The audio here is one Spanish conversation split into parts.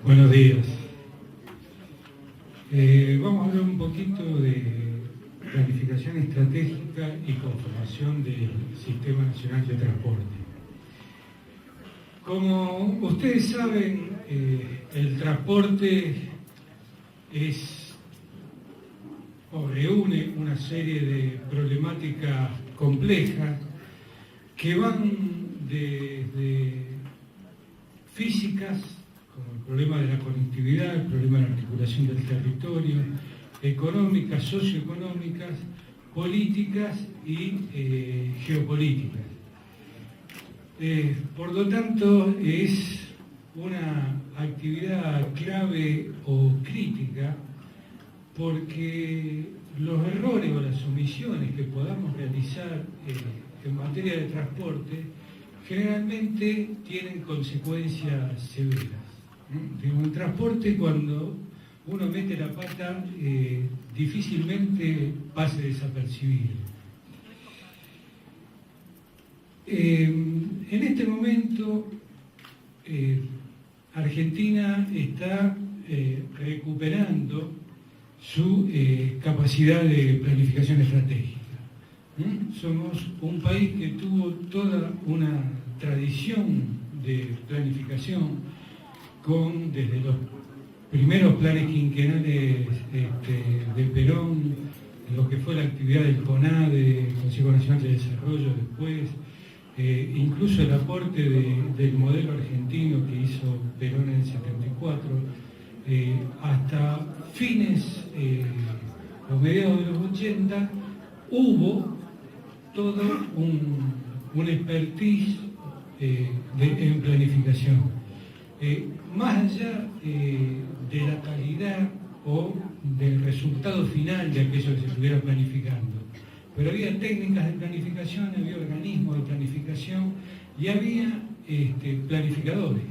Buenos días. Vamos a hablar un poquito de planificación estratégica y conformación del Sistema Nacional de Transporte. Como ustedes saben, el transporte reúne una serie de problemáticas complejas que van desde físicas, como el problema de la conectividad, el problema de la articulación del territorio, económicas, socioeconómicas, políticas y geopolíticas. Por lo tanto, es una actividad clave o crítica porque los errores o las omisiones que podamos realizar en materia de transporte generalmente tienen consecuencias severas. En el transporte, cuando uno mete la pata, difícilmente pase desapercibido. En este momento, Argentina está recuperando su capacidad de planificación estratégica. Somos un país que tuvo toda una tradición de planificación desde los primeros planes quinquenales de Perón, lo que fue la actividad del CONADE, Consejo Nacional de Desarrollo después, incluso el aporte del modelo argentino que hizo Perón en el 74, hasta fines o mediados de los 80, hubo todo un expertise en planificación. Más allá de la calidad o del resultado final de aquello que se estuviera planificando. Pero había técnicas de planificación, había organismos de planificación y había planificadores.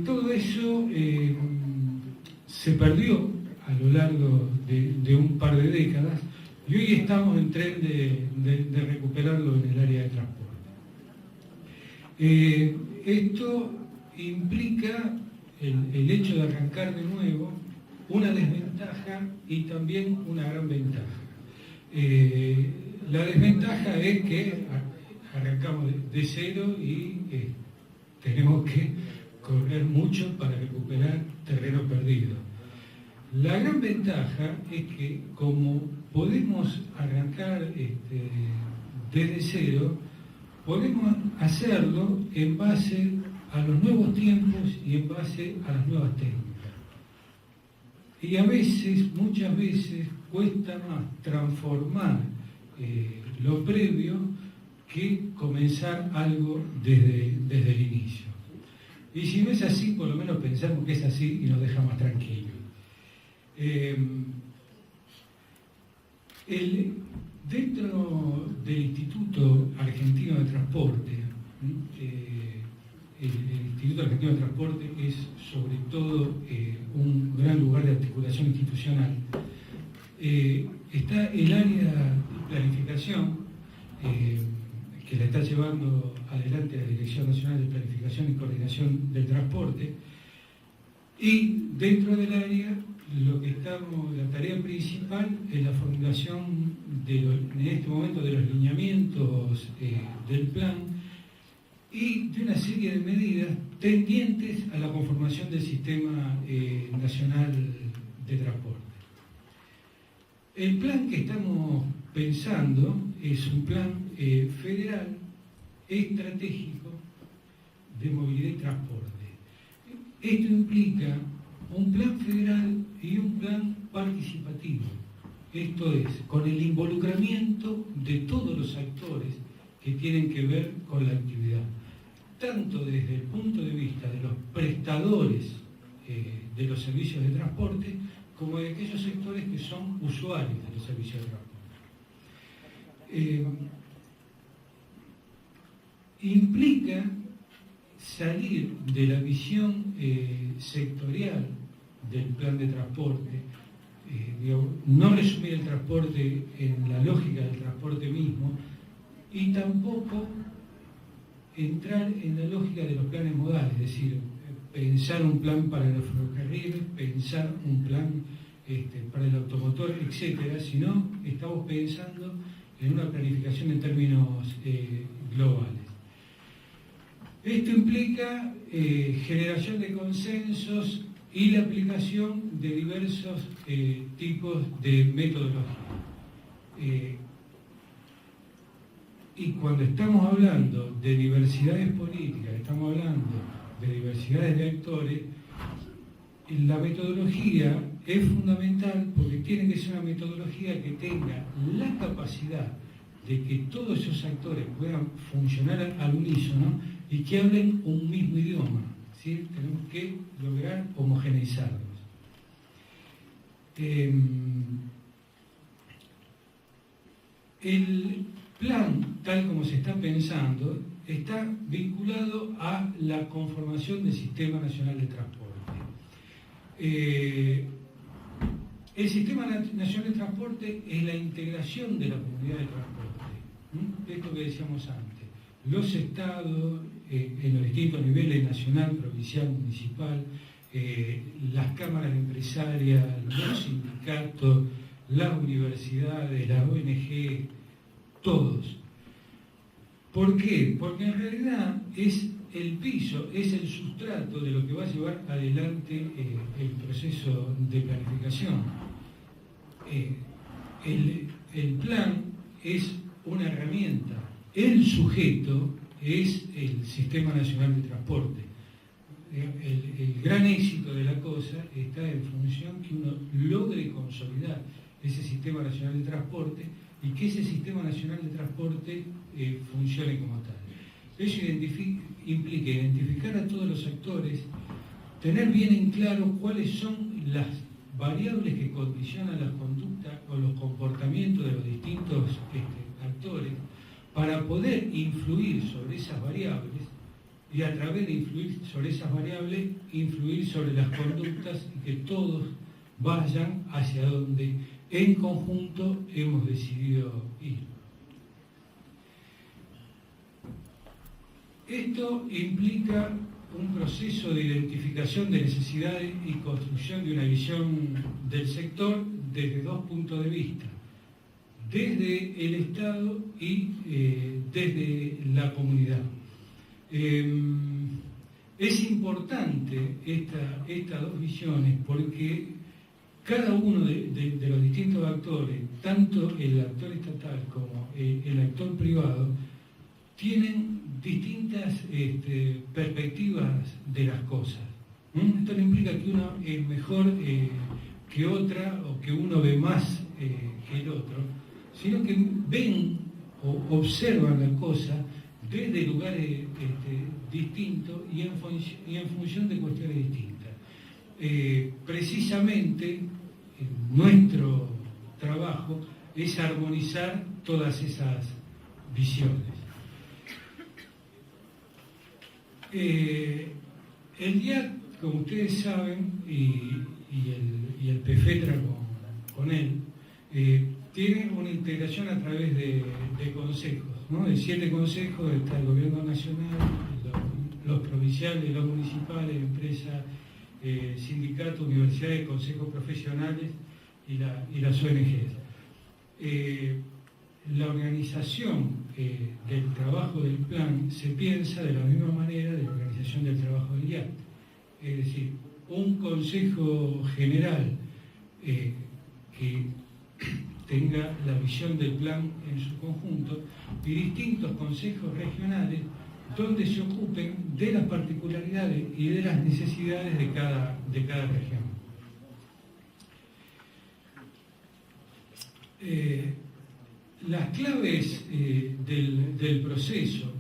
Todo eso se perdió a lo largo de un par de décadas y hoy estamos en tren de recuperarlo en el área de transporte. Esto implica el hecho de arrancar de nuevo una desventaja y también una gran ventaja. La desventaja es que arrancamos de cero y tenemos que correr mucho para recuperar terreno perdido. La gran ventaja es que como podemos arrancar desde cero, podemos hacerlo en base a los nuevos tiempos y en base a las nuevas técnicas. Y a veces, muchas veces, cuesta más transformar lo previo que comenzar algo desde el inicio. Y si no es así, por lo menos pensamos que es así y nos deja más tranquilos. Dentro del Instituto Argentino de Transporte, el Instituto Argentino de Transporte es sobre todo un gran lugar de articulación institucional. Está el área de planificación, que la está llevando adelante la Dirección Nacional de Planificación y Coordinación del Transporte, y dentro del área la tarea principal es la formulación en este momento de los lineamientos del plan y de una serie de medidas tendientes a la conformación del Sistema Nacional de Transporte. El plan que estamos pensando es un plan federal estratégico de movilidad y transporte. Esto implica un plan federal y un plan participativo. Esto es, con el involucramiento de todos los actores que tienen que ver con la actividad, tanto desde el punto de vista de los prestadores de los servicios de transporte, como de aquellos sectores que son usuarios de los servicios de transporte. Implica salir de la visión sectorial del plan de transporte, no resumir el transporte en la lógica del transporte mismo y tampoco entrar en la lógica de los planes modales, es decir, pensar un plan para los ferrocarriles, pensar un plan para el automotor, etcétera, sino estamos pensando en una planificación en términos globales. Esto implica generación de consensos y la aplicación de diversos tipos de metodología. Y cuando estamos hablando de diversidades políticas, estamos hablando de diversidades de actores, la metodología es fundamental porque tiene que ser una metodología que tenga la capacidad de que todos esos actores puedan funcionar al unísono y que hablen un mismo idioma, ¿sí? Tenemos que lograr homogeneizarlos. El plan, tal como se está pensando, está vinculado a la conformación del Sistema Nacional de Transporte. El Sistema Nacional de Transporte es la integración de la comunidad de transporte. Esto que decíamos antes. Los estados, en los distintos niveles, nacional, provincial, municipal, las cámaras empresarias, los sindicatos, las universidades, las ONG, todos. ¿Por qué? Porque en realidad es el piso, es el sustrato de lo que va a llevar adelante el proceso de planificación. El plan es una herramienta, el sujeto es el Sistema Nacional de Transporte. El gran éxito de la cosa está en función que uno logre consolidar ese Sistema Nacional de Transporte y que ese Sistema Nacional de Transporte funcione como tal. Eso implica identificar a todos los actores, tener bien en claro cuáles son las variables que condicionan las conductas o los comportamientos de los distintos actores para poder influir sobre esas variables y a través de influir sobre esas variables, influir sobre las conductas y que todos vayan hacia donde en conjunto hemos decidido ir. Esto implica un proceso de identificación de necesidades y construcción de una visión del sector desde dos puntos de vista, desde el Estado y desde la comunidad. Es importante estas dos visiones porque cada uno de los distintos actores, tanto el actor estatal como el actor privado, tienen distintas perspectivas de las cosas. Esto no implica que uno es mejor que otra o que uno ve más que el otro, sino que ven o observan la cosa desde lugares distintos y en función de cuestiones distintas. Precisamente nuestro trabajo es armonizar todas esas visiones. El DIAT, como ustedes saben, y el PFETRA con él, tiene una integración a través de consejos, ¿no? De 7 consejos está el gobierno nacional, los provinciales, los municipales, empresas, sindicatos, universidades, consejos profesionales y las ONGs. La organización del trabajo del plan se piensa de la misma manera de la organización del trabajo del IAT. Es decir, un consejo general que tenga la visión del plan en su conjunto y distintos consejos regionales donde se ocupen de las particularidades y de las necesidades de cada región. Las claves del proceso,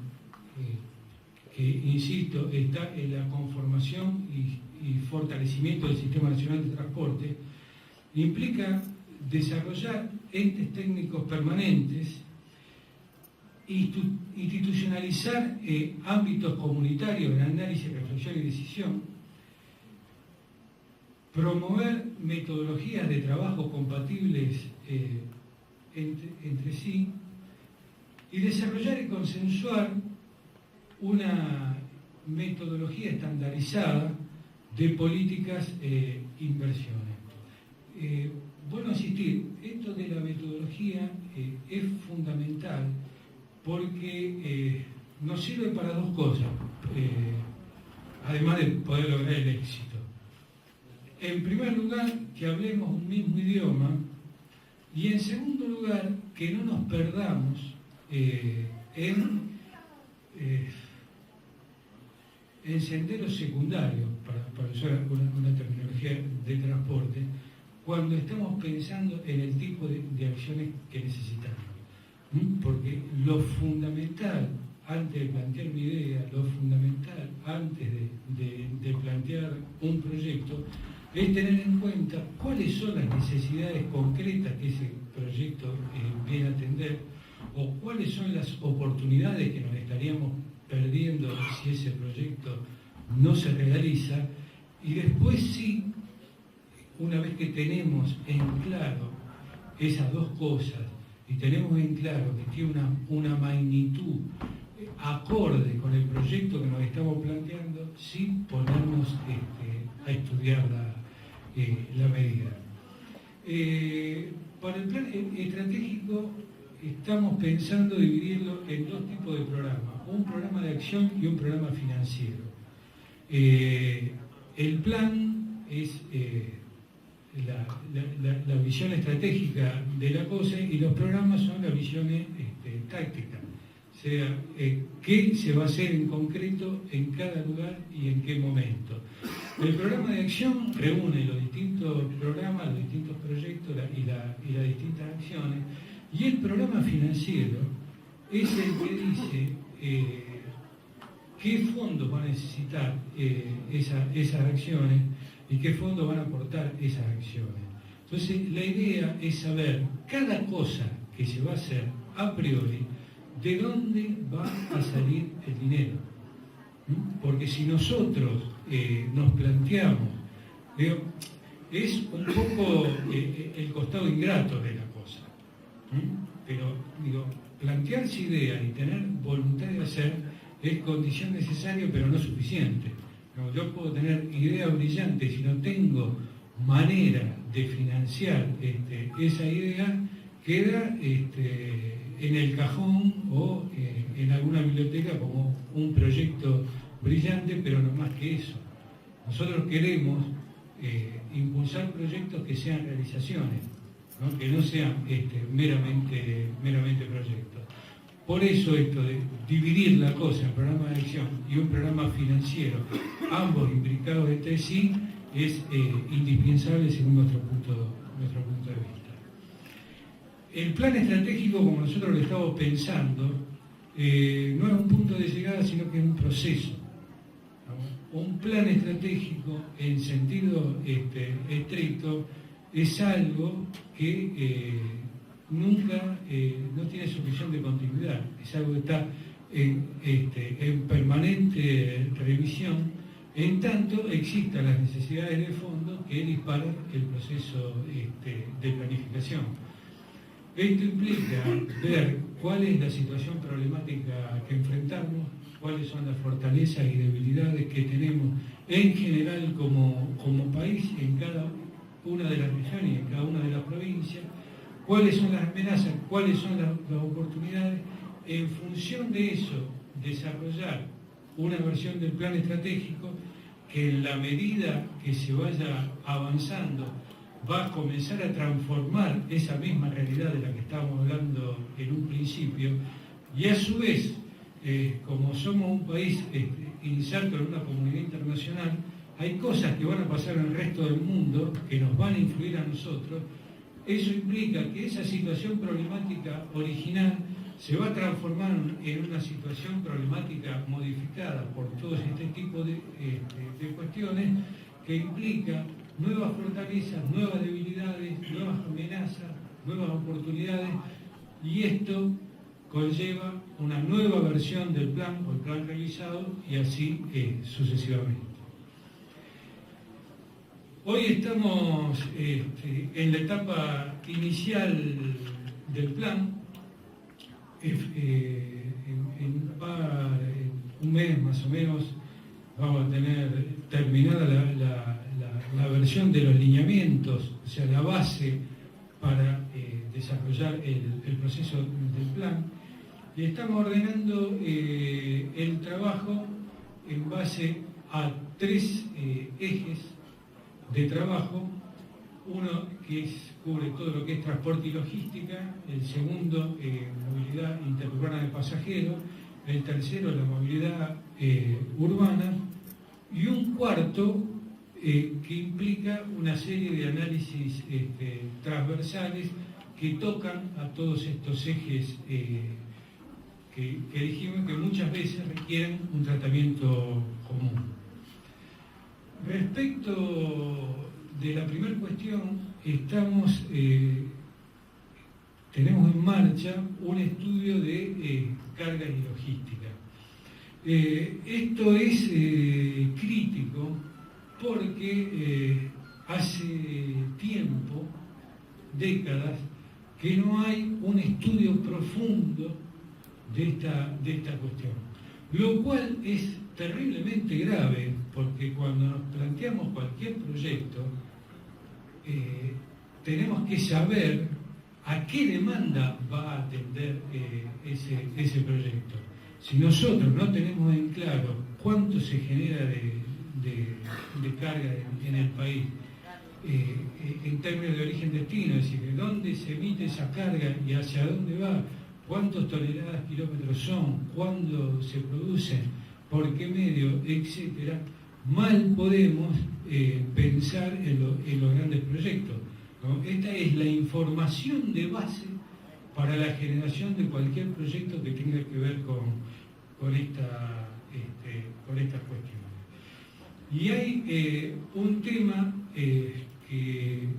que insisto, está en la conformación y fortalecimiento del Sistema Nacional de Transporte, implica desarrollar entes técnicos permanentes, institucionalizar ámbitos comunitarios en análisis, reflexión y decisión, promover metodologías de trabajo compatibles entre sí y desarrollar y consensuar una metodología estandarizada de políticas inversiones. Bueno, insistir, esto de la metodología es fundamental porque nos sirve para dos cosas, además de poder lograr el éxito. En primer lugar, que hablemos un mismo idioma, y en segundo lugar, que no nos perdamos en senderos secundarios, para usar una terminología de transporte, cuando estamos pensando en el tipo de acciones que necesitamos. Porque lo fundamental antes de plantear una idea, lo fundamental antes de plantear un proyecto, es tener en cuenta cuáles son las necesidades concretas que ese proyecto viene a atender, o cuáles son las oportunidades que nos estaríamos perdiendo si ese proyecto no se realiza, y después sí, una vez que tenemos en claro esas dos cosas, y tenemos en claro que tiene una magnitud acorde con el proyecto que nos estamos planteando, sí ponernos a estudiar la medida. Para el plan estratégico estamos pensando dividirlo en dos tipos de programas, un programa de acción y un programa financiero. El plan es la visión estratégica de la cosa, y los programas son las visiones tácticas, o sea, qué se va a hacer en concreto en cada lugar y en qué momento. El programa de acción reúne los distintos programas, los distintos proyectos y las distintas acciones, y el programa financiero es el que dice qué fondos van a necesitar esas acciones y qué fondos van a aportar esas acciones. Entonces, la idea es saber cada cosa que se va a hacer a priori, de dónde va a salir el dinero. Porque si nosotros nos planteamos, es un poco el costado ingrato de la cosa, pero plantearse ideas y tener voluntad de hacer es condición necesaria, pero no suficiente. Yo puedo tener ideas brillantes, si no tengo manera de financiar esa idea, queda en el cajón o en alguna biblioteca como un proyecto brillante, pero no más que eso. Nosotros queremos impulsar proyectos que sean realizaciones, ¿no? Que no sean meramente proyectos. Por eso esto de dividir la cosa en programa de acción y un programa financiero, ambos imbricados entre sí, es indispensable según nuestro punto de vista. El plan estratégico, como nosotros lo estamos pensando, no es un punto de llegada, sino que es un proceso. Un plan estratégico, en sentido estricto, es algo que nunca no tiene solución de continuidad, es algo que está en permanente revisión, en tanto existan las necesidades de fondo que disparan el proceso de planificación. Esto implica ver cuál es la situación problemática que enfrentamos, cuáles son las fortalezas y debilidades que tenemos en general como país, en cada una de las regiones y en cada una de las provincias, cuáles son las amenazas, cuáles son las oportunidades. En función de eso, desarrollar una versión del plan estratégico que, en la medida que se vaya avanzando, va a comenzar a transformar esa misma realidad de la que estábamos hablando en un principio, y a su vez, como somos un país inserto en una comunidad internacional, hay cosas que van a pasar en el resto del mundo que nos van a influir a nosotros. Eso implica que esa situación problemática original se va a transformar en una situación problemática modificada por todo este tipo de cuestiones, que implica nuevas fortalezas, nuevas debilidades, nuevas amenazas, nuevas oportunidades, y esto conlleva una nueva versión del plan o el plan realizado, y así sucesivamente. Hoy estamos en la etapa inicial del plan. En un mes más o menos vamos a tener terminada la versión de los lineamientos, o sea, la base para desarrollar el proceso del plan, y estamos ordenando el trabajo en base a 3 ejes de trabajo. Uno que cubre todo lo que es transporte y logística, el segundo, movilidad interurbana de pasajeros, el tercero, la movilidad urbana, y un cuarto que implica una serie de análisis transversales que tocan a todos estos ejes que dijimos que muchas veces requieren un tratamiento común. Respecto de la primera cuestión, tenemos en marcha un estudio de carga y logística. Esto es crítico porque hace tiempo, décadas, que no hay un estudio profundo de esta cuestión, lo cual es terriblemente grave, porque cuando nos planteamos cualquier proyecto, tenemos que saber a qué demanda va a atender ese proyecto. Si nosotros no tenemos en claro cuánto se genera de carga en el país, en términos de origen-destino, es decir, de dónde se emite esa carga y hacia dónde va, cuántas toneladas kilómetros son, cuándo se producen, por qué medio, etcétera, mal podemos pensar en los grandes proyectos, ¿no? Esta es la información de base para la generación de cualquier proyecto que tenga que ver con estas cuestiones. Y hay un tema que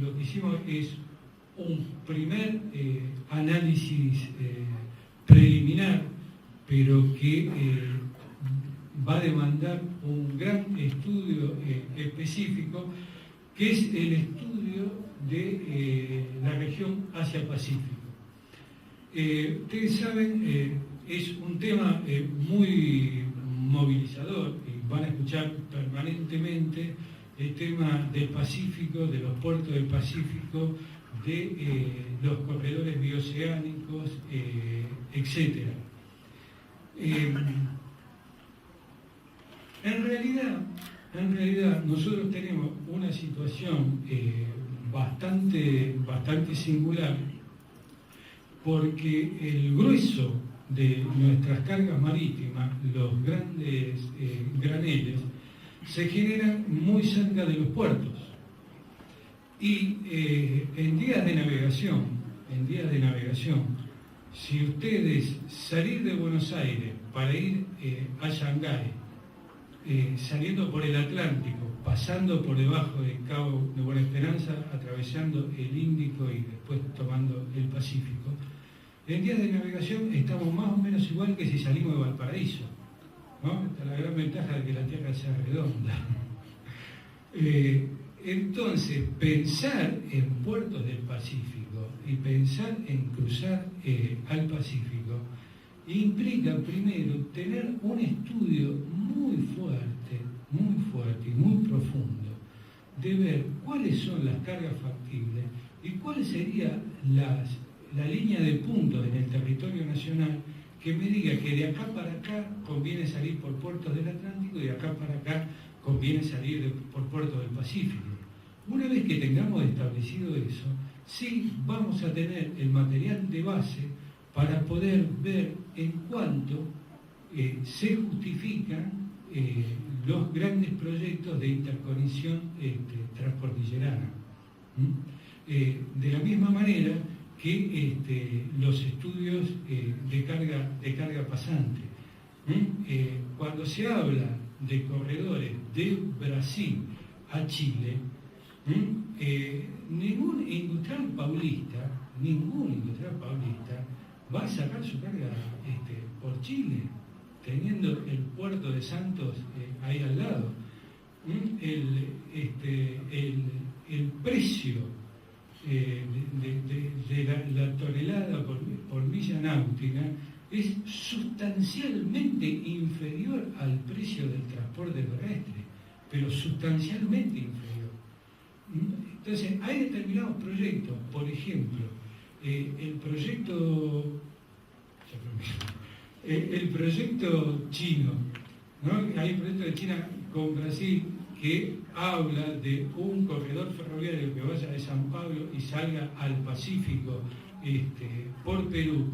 lo que hicimos es un primer análisis preliminar, pero que va a demandar un gran estudio específico, que es el estudio de la región Asia-Pacífico. Ustedes saben, es un tema muy movilizador, y van a escuchar permanentemente el tema del Pacífico, de los puertos del Pacífico, de los corredores bioceánicos, etc. En realidad nosotros tenemos una situación bastante singular, porque el grueso de nuestras cargas marítimas, los grandes graneles, se generan muy cerca de los puertos. Y en días de navegación, si ustedes salir de Buenos Aires para ir a Shanghái, saliendo por el Atlántico, pasando por debajo del Cabo de Buena Esperanza, atravesando el Índico y después tomando el Pacífico, en días de navegación estamos más o menos igual que si salimos de Valparaíso, ¿no? Esta es la gran ventaja de que la Tierra sea redonda. Entonces, pensar en puertos del Pacífico y pensar en cruzar al Pacífico implica primero tener un estudio muy fuerte y muy profundo de ver cuáles son las cargas factibles y cuál sería la línea de puntos en el territorio nacional que me diga que de acá para acá conviene salir por puertos del Atlántico y de acá para acá conviene salir por puertos del Pacífico. Una vez que tengamos establecido eso, sí vamos a tener el material de base para poder ver en cuánto se justifican los grandes proyectos de interconexión transportillerana. De la misma manera que los estudios de carga pasante. Cuando se habla de corredores de Brasil a Chile, ningún industrial paulista va a sacar su carga por Chile, teniendo el puerto de Santos ahí al lado. El precio de la tonelada por milla náutica es sustancialmente inferior al precio del transporte terrestre. pero sustancialmente inferior. Entonces, hay determinados proyectos, por ejemplo, el proyecto chino, ¿no? Hay un proyecto de China con Brasil que habla de un corredor ferroviario que vaya de San Pablo y salga al Pacífico por Perú.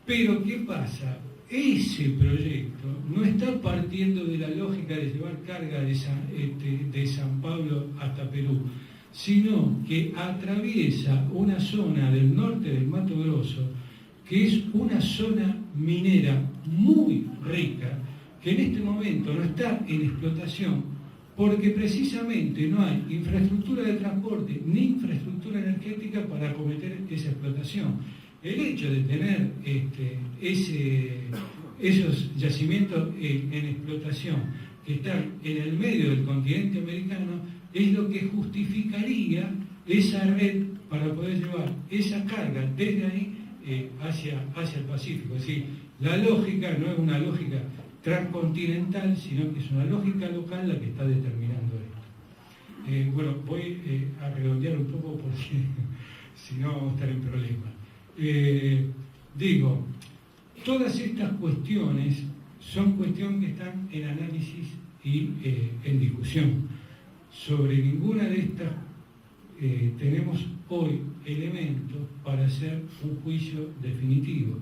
Pero, ¿qué pasa? Ese proyecto no está partiendo de la lógica de llevar carga de San Pablo hasta Perú, sino que atraviesa una zona del norte del Mato Grosso, que es una zona minera muy rica, que en este momento no está en explotación, porque precisamente no hay infraestructura de transporte ni infraestructura energética para acometer esa explotación. El hecho de tener esos yacimientos en explotación que están en el medio del continente americano es lo que justificaría esa red para poder llevar esa carga desde ahí hacia el Pacífico. Es decir, la lógica no es una lógica transcontinental, sino que es una lógica local la que está determinando esto. Bueno, voy a redondear un poco porque si no vamos a estar en problemas. Todas estas cuestiones son cuestiones que están en análisis y en discusión. Sobre ninguna de estas tenemos hoy elementos para hacer un juicio definitivo.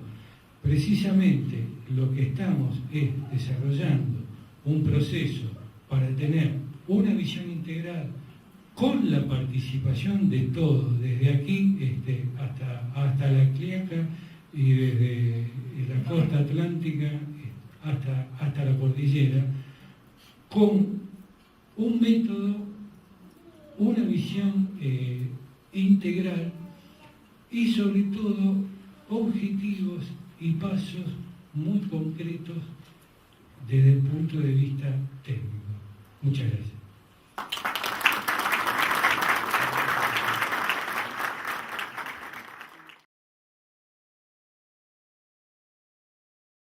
Precisamente lo que estamos es desarrollando un proceso para tener una visión integral con la participación de todos, desde aquí hasta la Quiaca y desde la costa atlántica hasta la cordillera, con un método, una visión integral y sobre todo objetivos y pasos muy concretos desde el punto de vista técnico. Muchas gracias.